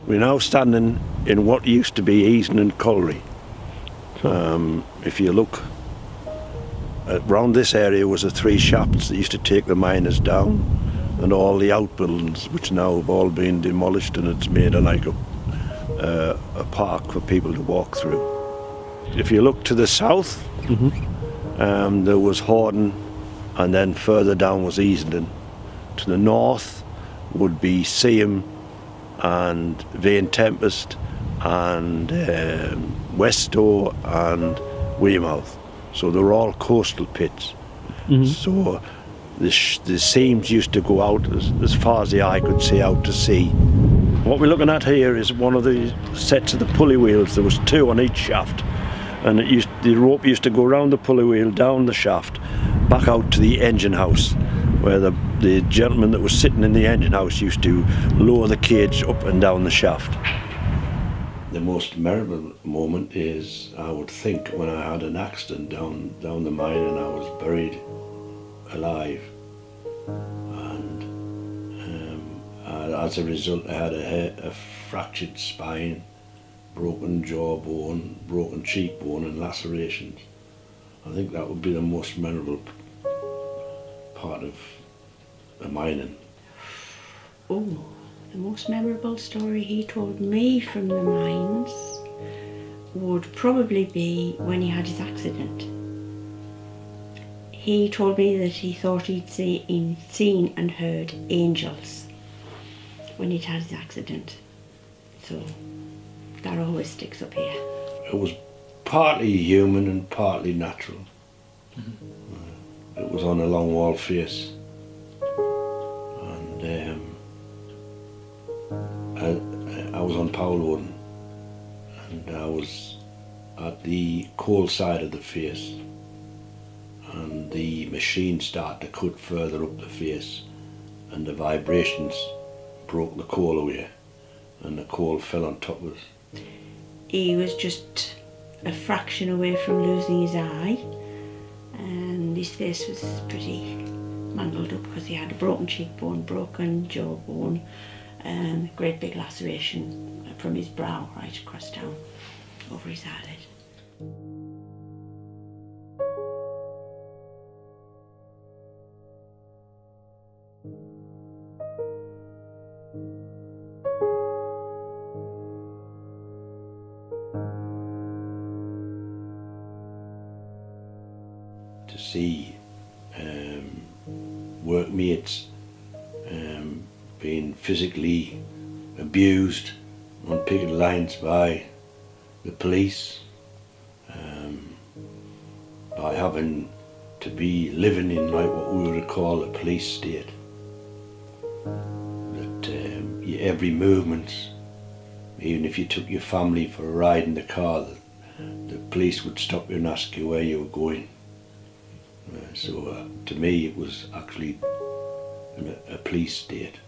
We're now standing in what used to be Easton and Colliery. If you look around this area was the 3 shafts that used to take the miners down, and all the outbuildings which now have all been demolished, and it's made like a park for people to walk through. If you look to the south, there was Horden, and then further down was Easton. To the north would be Seaham and Vane Tempest and Westoe and Weymouth. So they're all coastal pits. So the seams used to go out as far as the eye could see out to sea. What we're looking at here is one of the sets of the pulley wheels. There was 2 on each shaft, and the rope used to go around the pulley wheel, down the shaft, back out to the engine house, where the gentleman that was sitting in the engine house used to lower the cage up and down the shaft. The most memorable moment is, I would think, when I had an accident down the mine and I was buried alive, and as a result I had a fractured spine, broken jawbone, broken cheekbone and lacerations. I think that would be the most memorable part of the mining. Oh, the most memorable story he told me from the mines would probably be when he had his accident. He told me that he thought he'd seen and heard angels when he'd had his accident. So that always sticks up here. It was partly human and partly natural. It was on a long wall face, and I was on power loading, and I was at the coal side of the face, and the machine started to cut further up the face, and the vibrations broke the coal away, and the coal fell on top of us. He was just a fraction away from losing his eye, and his face was pretty mangled up because he had a broken cheekbone, broken jawbone, and a great big laceration from his brow right across down over his eyelid. To see workmates being physically abused on picket lines by the police, by having to be living in like what we would call a police state. That your every movement, even if you took your family for a ride in the car, the police would stop you and ask you where you were going. So to me it was actually a police state.